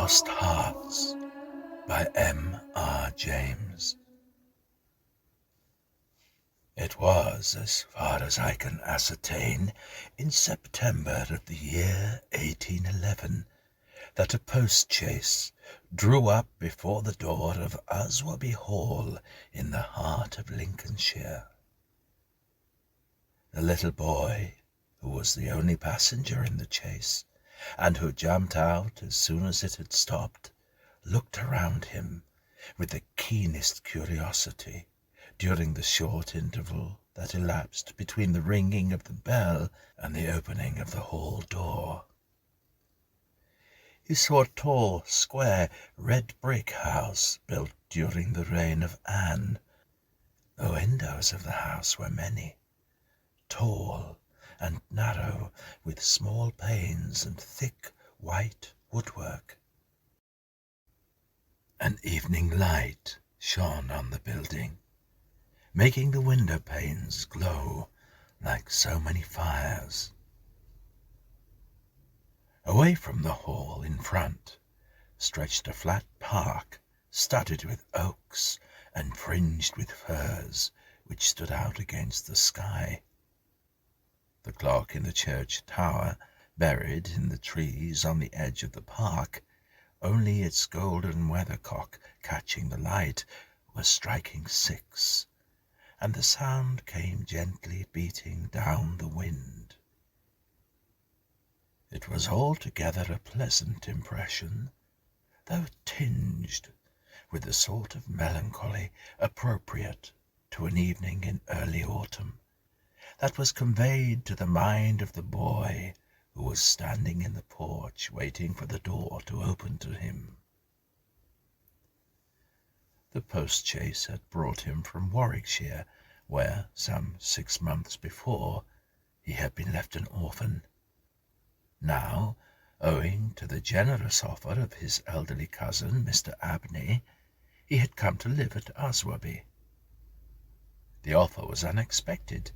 Lost Hearts by M.R. James. It was, as far as I can ascertain, in September of the year 1811 that a post-chaise drew up before the door of Aswarby Hall in the heart of Lincolnshire. The little boy, who was the only passenger in the chaise, and who jumped out as soon as it had stopped, looked around him with the keenest curiosity during the short interval that elapsed between the ringing of the bell and the opening of the hall door. He saw a tall, square, red-brick house built during the reign of Anne. The windows of the house were many, tall and narrow, with small panes and thick white woodwork. An evening light shone on the building, making the window panes glow like so many fires. Away from the hall in front stretched a flat park studded with oaks and fringed with firs, which stood out against the sky. The clock in the church tower, buried in the trees on the edge of the park, only its golden weathercock catching the light, was striking 6, and the sound came gently beating down the wind. It was altogether a pleasant impression, though tinged with the sort of melancholy appropriate to an evening in early autumn, that was conveyed to the mind of the boy who was standing in the porch waiting for the door to open to him. The post-chaise had brought him from Warwickshire, where, some 6 months before, he had been left an orphan. Now, owing to the generous offer of his elderly cousin, Mr. Abney, he had come to live at Aswarby. The offer was unexpected,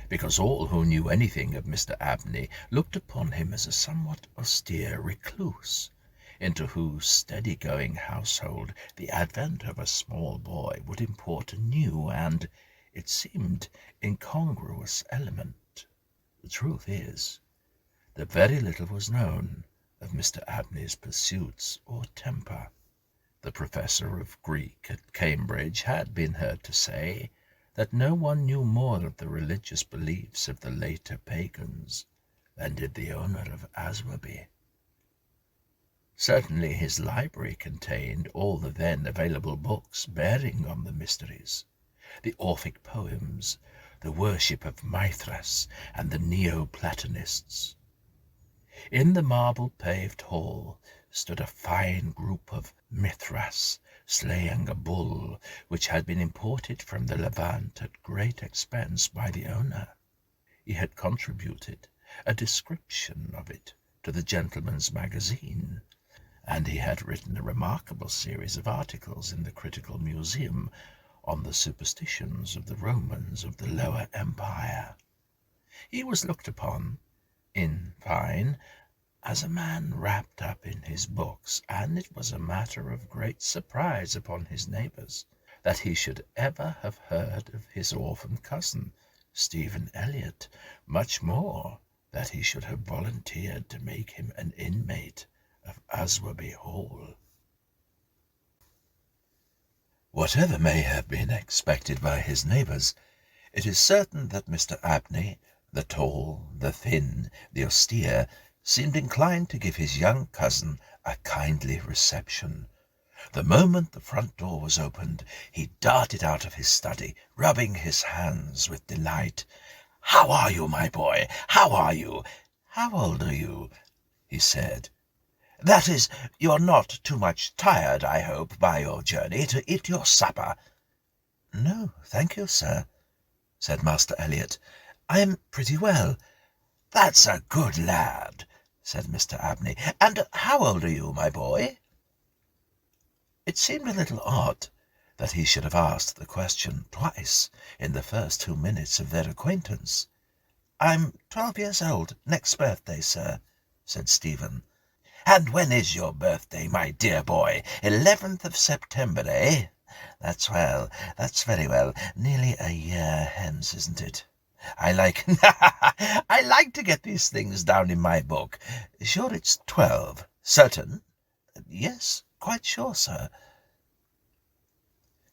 because all who knew anything of Mr. Abney looked upon him as a somewhat austere recluse, into whose steady-going household the advent of a small boy would import a new and, it seemed, incongruous element. The truth is, that very little was known of Mr. Abney's pursuits or temper. The professor of Greek at Cambridge had been heard to say that no one knew more of the religious beliefs of the later pagans than did the owner of Aswarby. Certainly his library contained all the then available books bearing on the mysteries, the Orphic poems, the worship of Mithras and the Neoplatonists. In the marble-paved hall stood a fine group of Mithras slaying a bull which had been imported from the Levant at great expense by the owner. He had contributed a description of it to the Gentleman's Magazine, and he had written a remarkable series of articles in the Critical Museum on the superstitions of the Romans of the Lower Empire. He was looked upon, in fine, as a man wrapped up in his books, and it was a matter of great surprise upon his neighbours that he should ever have heard of his orphan cousin, Stephen Elliott, much more that he should have volunteered to make him an inmate of Aswarby Hall. Whatever may have been expected by his neighbours, it is certain that Mr. Abney, the tall, the thin, the austere, seemed inclined to give his young cousin a kindly reception. The moment the front door was opened, he darted out of his study, rubbing his hands with delight. "How are you, my boy? How are you? How old are you?" he said. "That is, you're not too much tired, I hope, by your journey, to eat your supper?" "No, thank you, sir," said Master Elliot. "I am pretty well." "That's a good lad," said Mr. Abney. "And how old are you, my boy?" It seemed a little odd that he should have asked the question twice in the first 2 minutes of their acquaintance. "I'm 12 years old, next birthday, sir," said Stephen. And when is your birthday, my dear boy? 11th of September, eh? That's well. That's very well. Nearly a year hence, isn't it? I like to get these things down in my book. Sure it's 12. Certain? Yes, quite sure, sir.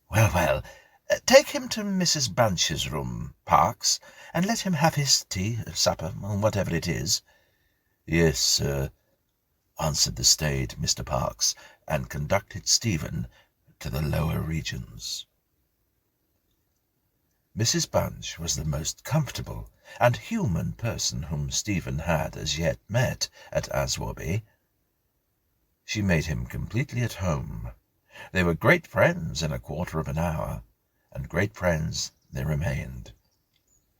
Well, take him to Mrs. Bunch's room, Parkes, and let him have his tea, supper, whatever it is. Yes, sir, answered the staid Mr. Parkes, and conducted Stephen to the lower regions. Mrs. Bunch was the most comfortable and human person whom Stephen had as yet met at Aswarby. She made him completely at home. They were great friends in a quarter of an hour, and great friends they remained.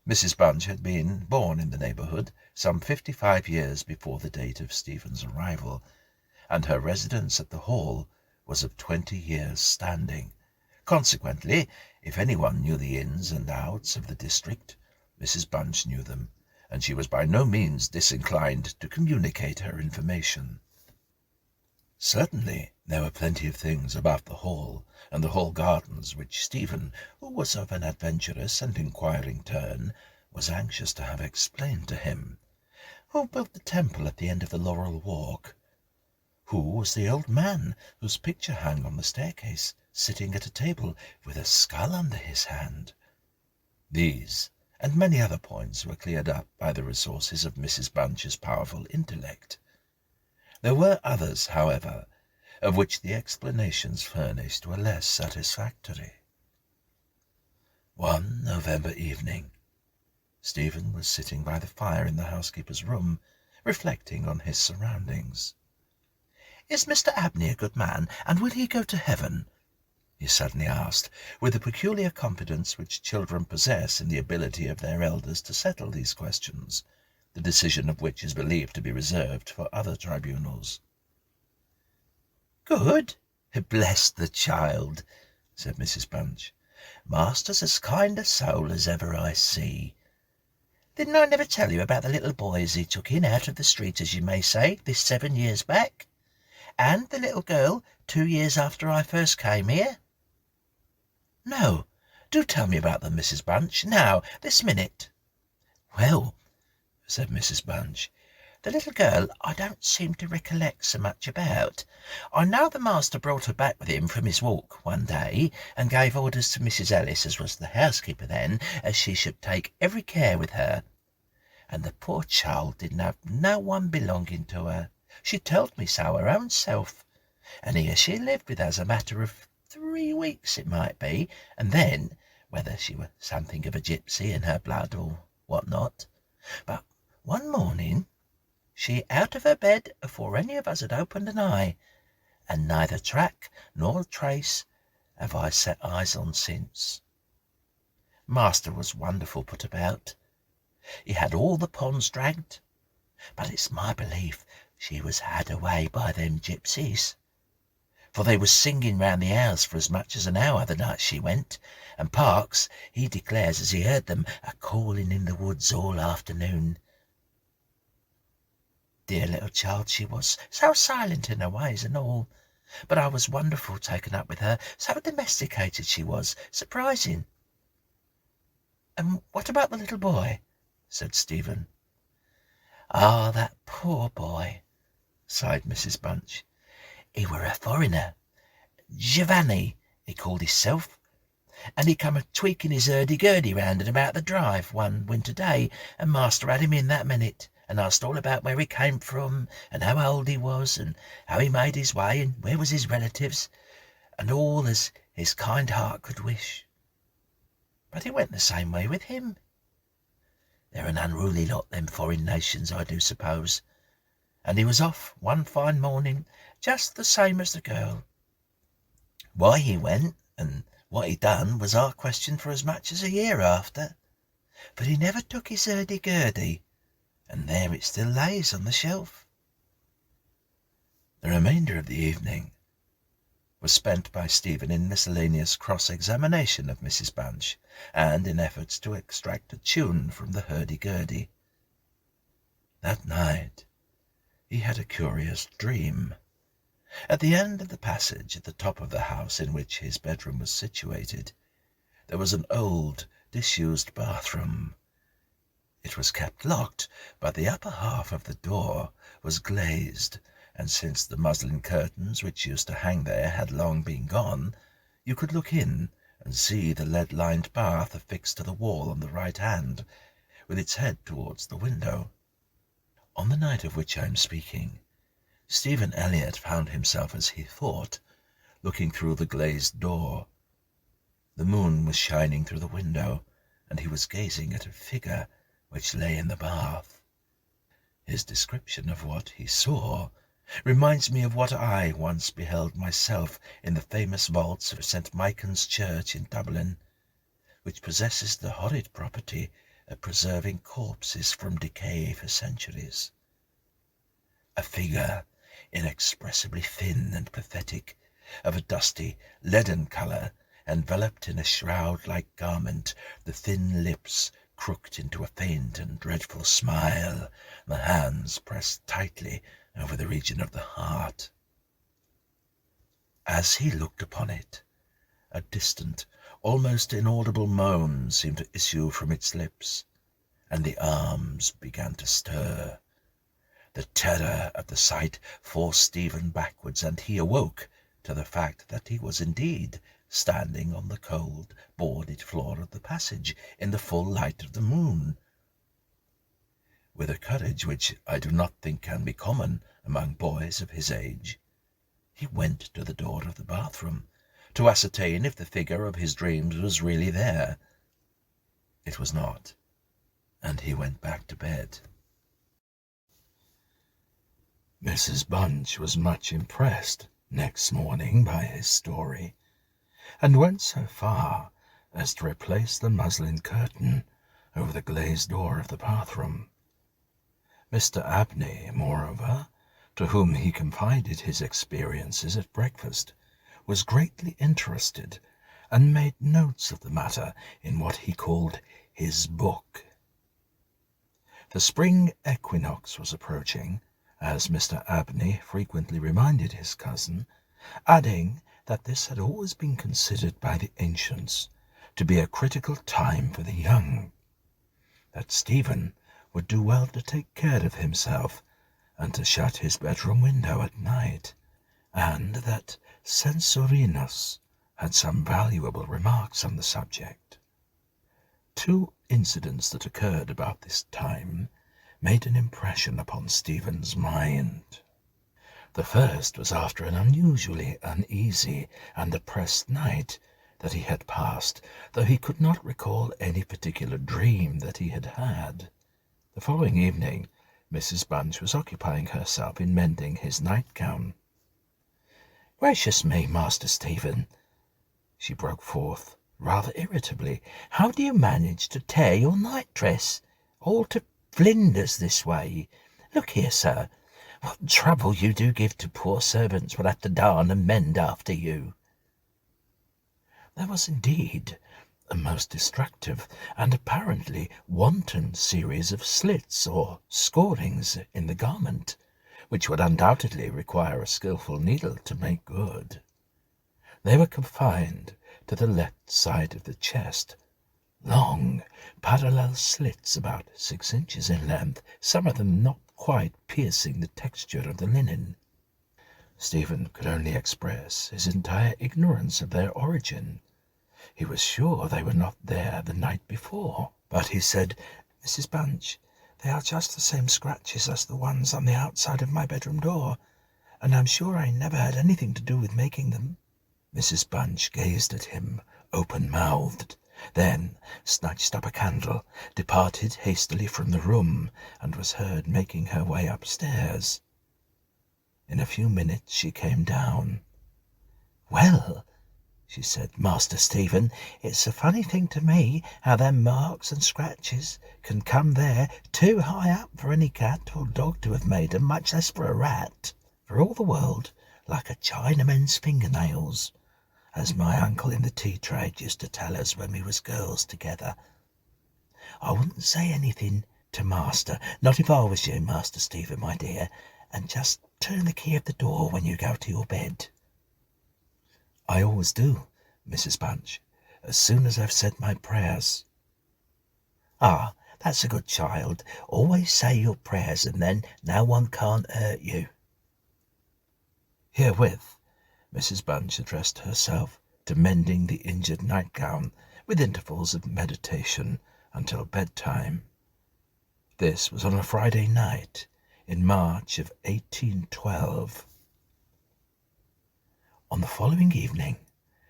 Mrs. Bunch had been born in the neighbourhood some 55 years before the date of Stephen's arrival, and her residence at the Hall was of 20 years' standing. Consequently, if anyone knew the ins and outs of the district, Mrs. Bunch knew them, and she was by no means disinclined to communicate her information. Certainly there were plenty of things about the Hall and the Hall gardens which Stephen, who was of an adventurous and inquiring turn, was anxious to have explained to him. Who built the temple at the end of the Laurel Walk? Who was the old man whose picture hung on the staircase, sitting at a table with a skull under his hand? These and many other points were cleared up by the resources of Mrs. Bunch's powerful intellect. There were others, however, of which the explanations furnished were less satisfactory. One November evening, Stephen was sitting by the fire in the housekeeper's room, reflecting on his surroundings. "Is Mr. Abney a good man, and will he go to heaven?" he suddenly asked, with the peculiar confidence which children possess in the ability of their elders to settle these questions, the decision of which is believed to be reserved for other tribunals. "Good? Bless the child," said Mrs. Bunch. "Master's as kind a soul as ever I see. Didn't I never tell you about the little boy as he took in out of the street, as you may say, this 7 years back? And the little girl 2 years after I first came here?" "No, do tell me about them, Mrs. Bunch, now, this minute." "Well," said Mrs. Bunch, "the little girl I don't seem to recollect so much about. I know the master brought her back with him from his walk one day, and gave orders to Mrs. Ellis, as was the housekeeper then, as she should take every care with her. And the poor child didn't have no one belonging to her. She told me so her own self. And here she lived with us a matter of 3 weeks, it might be, and then, whether she were something of a gipsy in her blood or what not, but one morning she out of her bed afore any of us had opened an eye, and neither track nor trace have I set eyes on since. Master was wonderful put about. He had all the ponds dragged, but it's my belief she was had away by them gipsies, for they was singing round the house for as much as an hour the night she went, and Parkes, he declares as he heard them a-calling in the woods all afternoon. Dear little child she was, so silent in her ways and all, but I was wonderful taken up with her, so domesticated she was, surprising." "And what about the little boy?" said Stephen. "Ah, that poor boy," sighed Mrs. Bunch. "He were a foreigner, Giovanni, he called hisself, and he come a-tweaking his hurdy-gurdy round and about the drive one winter day, and master had him in that minute, and asked all about where he came from, and how old he was, and how he made his way, and where was his relatives, and all as his kind heart could wish. But it went the same way with him. They're an unruly lot, them foreign nations, I do suppose, and he was off one fine morning, just the same as the girl. Why he went, and what he done, was our question for as much as a year after, but he never took his hurdy-gurdy, and there it still lays on the shelf." The remainder of the evening was spent by Stephen in miscellaneous cross-examination of Mrs. Bunch, and in efforts to extract a tune from the hurdy-gurdy. That night he had a curious dream. At the end of the passage at the top of the house in which his bedroom was situated, there was an old, disused bathroom. It was kept locked, but the upper half of the door was glazed, and since the muslin curtains which used to hang there had long been gone, you could look in and see the lead-lined bath affixed to the wall on the right hand, with its head towards the window. On the night of which I am speaking, Stephen Elliott found himself, as he thought, looking through the glazed door. The moon was shining through the window, and he was gazing at a figure which lay in the bath. His description of what he saw reminds me of what I once beheld myself in the famous vaults of St. Michan's Church in Dublin, which possesses the horrid property of preserving corpses from decay for centuries. A figure, inexpressibly thin and pathetic, of a dusty, leaden colour, enveloped in a shroud-like garment, the thin lips crooked into a faint and dreadful smile, the hands pressed tightly over the region of the heart. As he looked upon it, a distant, almost inaudible moan seemed to issue from its lips, and the arms began to stir. The terror of the sight forced Stephen backwards, and he awoke to the fact that he was indeed standing on the cold, boarded floor of the passage in the full light of the moon. With a courage which I do not think can be common among boys of his age, he went to the door of the bathroom to ascertain if the figure of his dreams was really there. It was not, and he went back to bed. Mrs. Bunch was much impressed next morning by his story, and went so far as to replace the muslin curtain over the glazed door of the bathroom. Mr. Abney, moreover, to whom he confided his experiences at breakfast, was greatly interested, and made notes of the matter in what he called his book. The spring equinox was approaching, as Mr. Abney frequently reminded his cousin, adding that this had always been considered by the ancients to be a critical time for the young, that Stephen would do well to take care of himself and to shut his bedroom window at night, and that Censorinus had some valuable remarks on the subject. Two incidents that occurred about this time made an impression upon Stephen's mind. The first was after an unusually uneasy and oppressed night that he had passed, though he could not recall any particular dream that he had had. The following evening, Mrs. Bunch was occupying herself in mending his nightgown. "Gracious me, Master Stephen," she broke forth, rather irritably, "how do you manage to tear your nightdress all to flinders this way? Look here, sir, what trouble you do give to poor servants will have to darn and mend after you." There was indeed a most destructive and apparently wanton series of slits or scorings in the garment, which would undoubtedly require a skilful needle to make good. They were confined to the left side of the chest, long, parallel slits about 6 inches in length, some of them not quite piercing the texture of the linen. Stephen could only express his entire ignorance of their origin. He was sure they were not there the night before, but he said, "Mrs. Bunch, they are just the same scratches as the ones on the outside of my bedroom door, and I'm sure I never had anything to do with making them." Mrs. Bunch gazed at him, open-mouthed, then snatched up a candle, departed hastily from the room, and was heard making her way upstairs. In a few minutes she came down. "Well," she said, "Master Stephen, it's a funny thing to me how them marks and scratches can come there too high up for any cat or dog to have made 'em, much less for a rat. For all the world like a Chinaman's fingernails, as my uncle in the tea trade used to tell us when we was girls together. I wouldn't say anything to master, not if I was you, Master Stephen, my dear, and just turn the key of the door when you go to your bed." "I always do, Mrs. Bunch, as soon as I've said my prayers." "Ah, that's a good child. Always say your prayers, and then no one can't hurt you." Herewith Mrs. Bunch addressed herself to mending the injured nightgown, with intervals of meditation until bedtime. This was on a Friday night in March of 1812. On the following evening,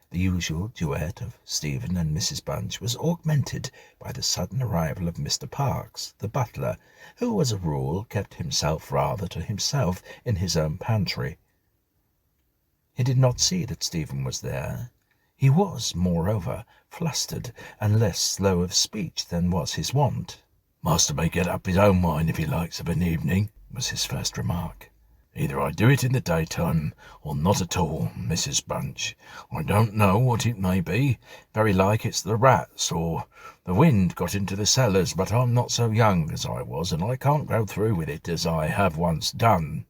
the usual duet of Stephen and Mrs. Bunch was augmented by the sudden arrival of Mr. Parkes, the butler, who, as a rule, kept himself rather to himself in his own pantry. He did not see that Stephen was there. He was, moreover, flustered and less slow of speech than was his wont. "Master may get up his own mind if he likes of an evening," was his first remark. "Either I do it in the daytime, or not at all, Mrs. Bunch. I don't know what it may be. Very like it's the rats, or the wind got into the cellars, but I'm not so young as I was, and I can't go through with it as I have once done."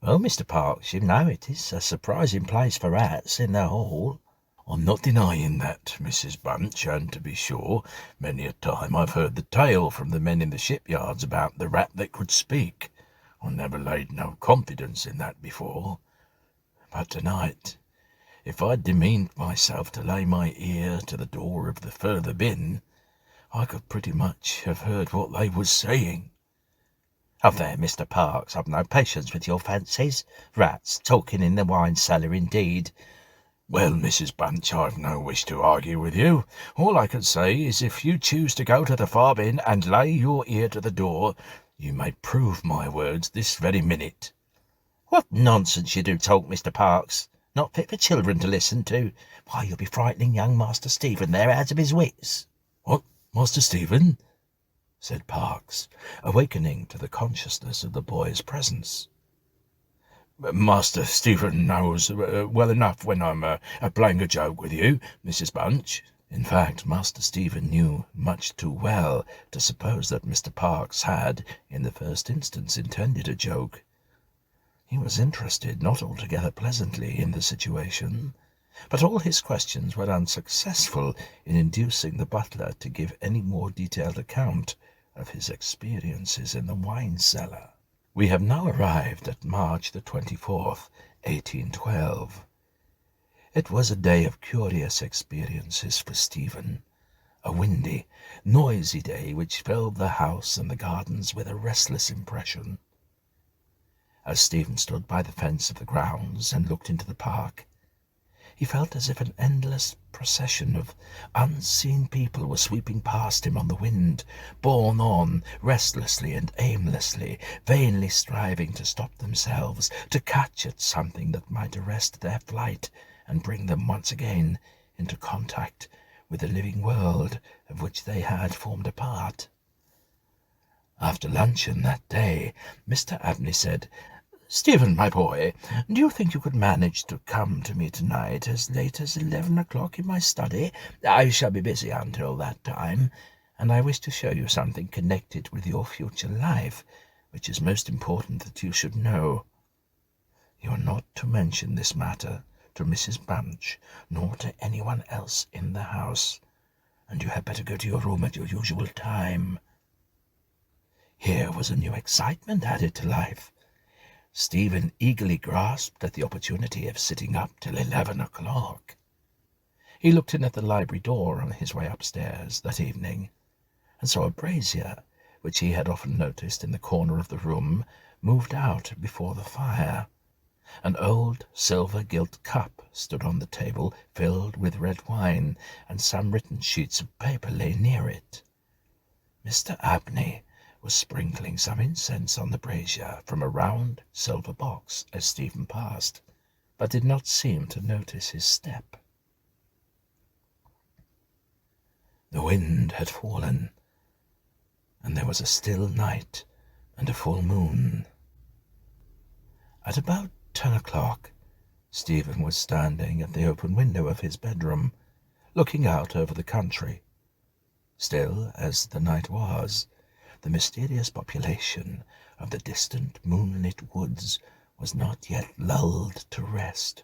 "Well, Mr. Parkes, you know it is a surprising place for rats in the hall." "I'm not denying that, Mrs. Bunch, and to be sure, many a time I've heard the tale from the men in the shipyards about the rat that could speak. I never laid no confidence in that before. But tonight, if I'd demeaned myself to lay my ear to the door of the further bin, I could pretty much have heard what they was saying." "Oh, there, Mr. Parkes, I've no patience with your fancies. Rats talking in the wine cellar, indeed." "Well, Mrs. Bunch, I've no wish to argue with you. All I can say is, if you choose to go to the far bin and lay your ear to the door, you may prove my words this very minute." "What nonsense you do talk, Mr. Parkes. Not fit for children to listen to. Why, you'll be frightening young Master Stephen there out of his wits." "What, Master Stephen?" said Parkes, awakening to the consciousness of the boy's presence. "Master Stephen knows well enough when I'm playing a joke with you, Mrs. Bunch." In fact, Master Stephen knew much too well to suppose that Mr. Parkes had, in the first instance, intended a joke. He was interested, not altogether pleasantly, in the situation, but all his questions were unsuccessful in inducing the butler to give any more detailed account of his experiences in the wine cellar. We have now arrived at March the 24th, 1812. It was a day of curious experiences for Stephen, a windy, noisy day which filled the house and the gardens with a restless impression. As Stephen stood by the fence of the grounds and looked into the park, he felt as if an endless procession of unseen people were sweeping past him on the wind, borne on restlessly and aimlessly, vainly striving to stop themselves, to catch at something that might arrest their flight and bring them once again into contact with the living world of which they had formed a part. After luncheon that day, Mr. Abney said, "Stephen, my boy, do you think you could manage to come to me tonight as late as 11 o'clock in my study? I shall be busy until that time, and I wish to show you something connected with your future life, which is most important that you should know. You are not to mention this matter to Mrs. Bunch, nor to anyone else in the house, and you had better go to your room at your usual time." Here was a new excitement added to life. Stephen eagerly grasped at the opportunity of sitting up till 11 o'clock. He looked in at the library door on his way upstairs that evening, and saw a brazier, which he had often noticed in the corner of the room, moved out before the fire. An old silver-gilt cup stood on the table, filled with red wine, and some written sheets of paper lay near it. Mr. Abney was sprinkling some incense on the brazier from a round silver box as Stephen passed, but did not seem to notice his step. The wind had fallen, and there was a still night and a full moon. At about 10 o'clock, Stephen was standing at the open window of his bedroom, looking out over the country. Still as the night was, the mysterious population of the distant moonlit woods was not yet lulled to rest.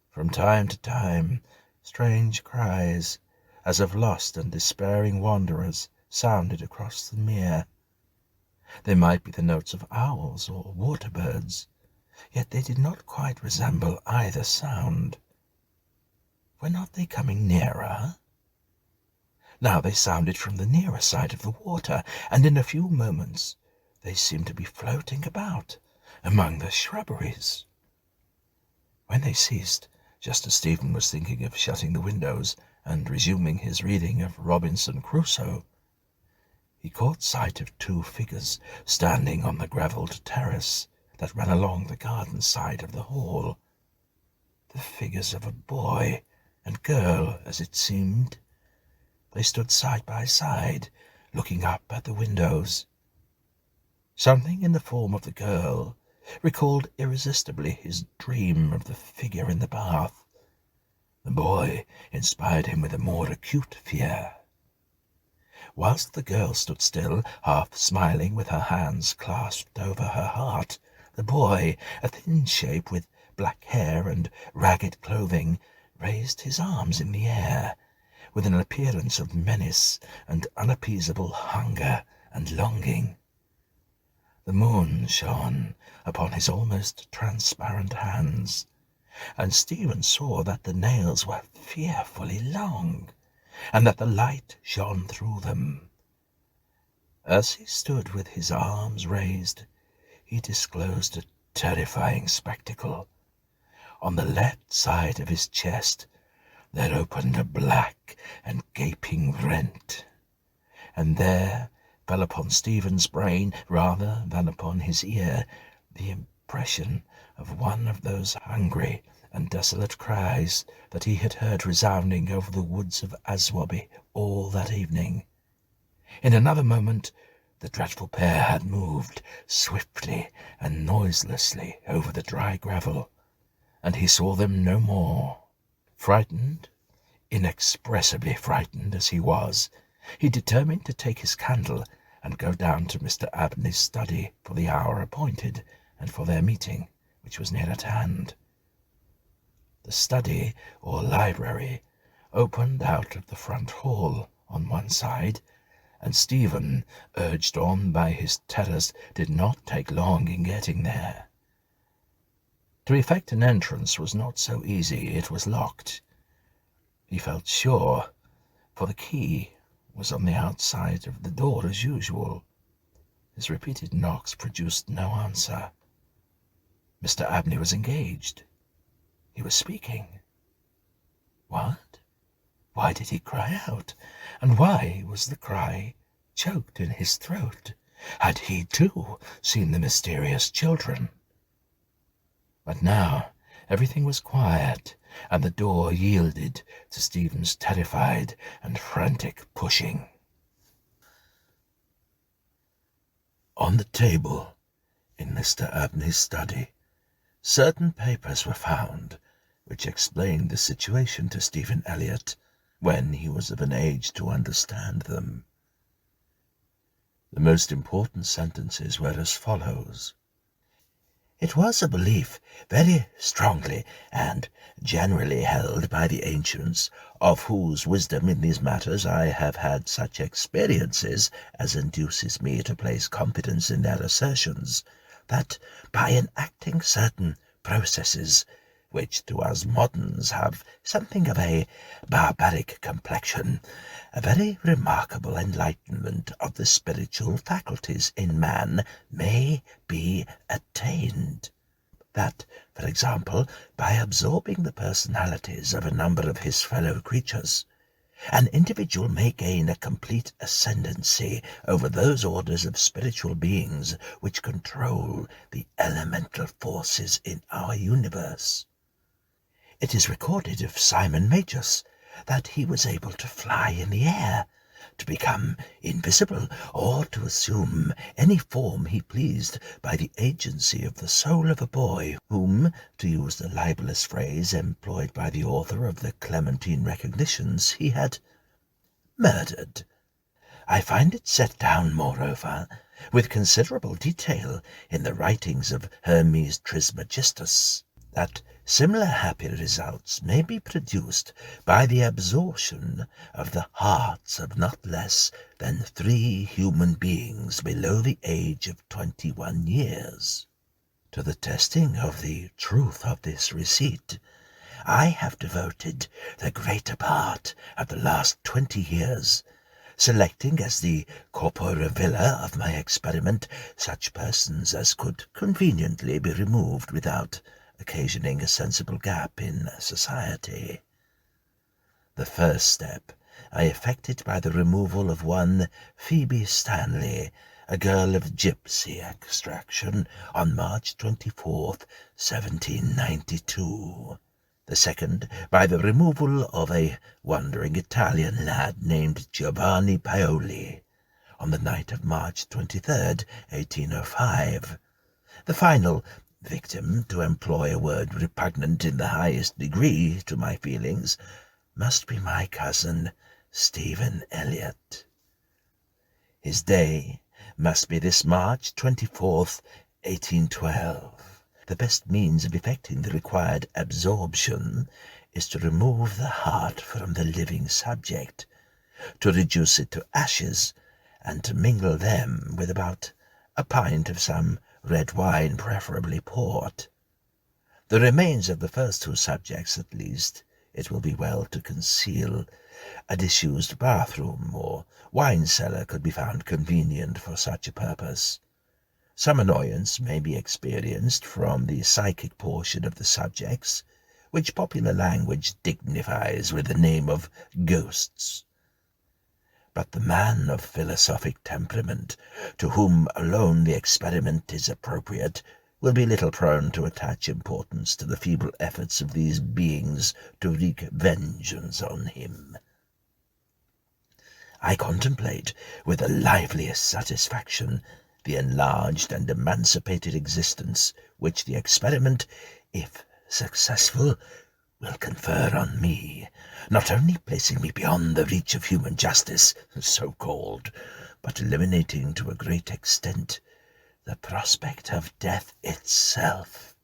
From time to time, strange cries, as of lost and despairing wanderers, sounded across the mere. They might be the notes of owls or water birds, yet they did not quite resemble either sound. Were not they coming nearer? Now they sounded from the nearer side of the water, and in a few moments they seemed to be floating about among the shrubberies. When they ceased, just as Stephen was thinking of shutting the windows and resuming his reading of Robinson Crusoe, he caught sight of two figures standing on the gravelled terrace that ran along the garden side of the hall. The figures of a boy and girl, as it seemed. They stood side by side, looking up at the windows. Something in the form of the girl recalled irresistibly his dream of the figure in the bath. The boy inspired him with a more acute fear. Whilst the girl stood still, half smiling with her hands clasped over her heart, the boy, a thin shape with black hair and ragged clothing, raised his arms in the air, with an appearance of menace and unappeasable hunger and longing. The moon shone upon his almost transparent hands, and Stephen saw that the nails were fearfully long, and that the light shone through them. As he stood with his arms raised, he disclosed a terrifying spectacle. On the left side of his chest there opened a black and gaping rent, and there fell upon Stephen's brain, rather than upon his ear, the impression of one of those hungry and desolate cries that he had heard resounding over the woods of Aswarby all that evening. In another moment the dreadful pair had moved swiftly and noiselessly over the dry gravel, and he saw them no more. Frightened, inexpressibly frightened as he was, he determined to take his candle and go down to Mr. Abney's study for the hour appointed, and for their meeting, which was near at hand. The study, or library, opened out of the front hall on one side, and Stephen, urged on by his terrors, did not take long in getting there. To effect an entrance was not so easy. It was locked. He felt sure, for the key was on the outside of the door as usual. His repeated knocks produced no answer. Mr. Abney was engaged. He was speaking. What? Why did he cry out? And why was the cry choked in his throat? Had he, too, seen the mysterious children? But now everything was quiet, and the door yielded to Stephen's terrified and frantic pushing. On the table in Mr. Abney's study, certain papers were found which explained the situation to Stephen Elliott when he was of an age to understand them. The most important sentences were as follows. It was a belief very strongly and generally held by the ancients, of whose wisdom in these matters I have had such experiences as induces me to place confidence in their assertions, that by enacting certain processes, which to us moderns have something of a barbaric complexion, a very remarkable enlightenment of the spiritual faculties in man may be attained. That, for example, by absorbing the personalities of a number of his fellow creatures, an individual may gain a complete ascendancy over those orders of spiritual beings which control the elemental forces in our universe. It is recorded of Simon Magus that he was able to fly in the air, to become invisible, or to assume any form he pleased by the agency of the soul of a boy whom, to use the libellous phrase employed by the author of the Clementine Recognitions, he had murdered. I find it set down, moreover, with considerable detail in the writings of Hermes Trismegistus, that similar happy results may be produced by the absorption of the hearts of not less than 3 human beings below the age of 21 years. To the testing of the truth of this receipt, I have devoted the greater part of the last 20 years, selecting as the corpora villa of my experiment such persons as could conveniently be removed without occasioning a sensible gap in society. The first step I effected by the removal of one Phoebe Stanley, a girl of gypsy extraction, on March 24th, 1792. The second by the removal of a wandering Italian lad named Giovanni Paoli, on the night of March 23rd, 1805. The final victim, to employ a word repugnant in the highest degree to my feelings, must be my cousin Stephen Elliott. His day must be this March 24th, 1812. The best means of effecting the required absorption is to remove the heart from the living subject, to reduce it to ashes, and to mingle them with about a pint of some red wine, preferably port. The remains of the first 2 subjects, at least, it will be well to conceal. A disused bathroom or wine cellar could be found convenient for such a purpose. Some annoyance may be experienced from the psychic portion of the subjects, which popular language dignifies with the name of ghosts. But the man of philosophic temperament, to whom alone the experiment is appropriate, will be little prone to attach importance to the feeble efforts of these beings to wreak vengeance on him. I contemplate with the liveliest satisfaction the enlarged and emancipated existence which the experiment, if successful, will confer on me, not only placing me beyond the reach of human justice, so-called, but eliminating to a great extent the prospect of death itself.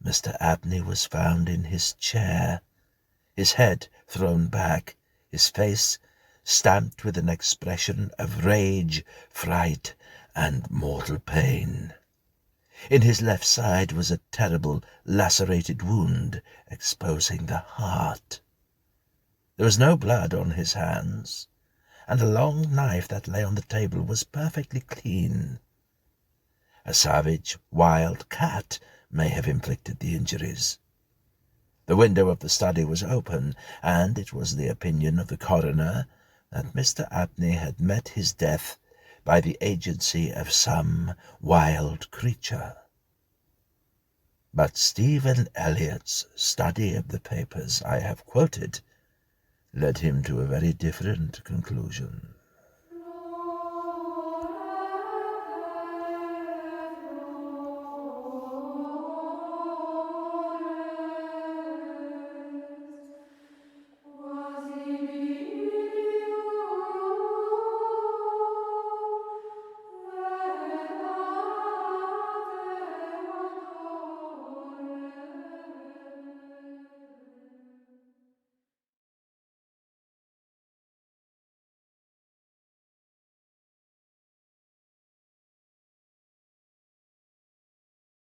Mr. Abney was found in his chair, his head thrown back, his face stamped with an expression of rage, fright, and mortal pain. In his left side was a terrible lacerated wound, exposing the heart. There was no blood on his hands, and a long knife that lay on the table was perfectly clean. A savage, wild cat may have inflicted the injuries. The window of the study was open, and it was the opinion of the coroner that Mr. Abney had met his death by the agency of some wild creature. But Stephen Elliott's study of the papers I have quoted led him to a very different conclusion.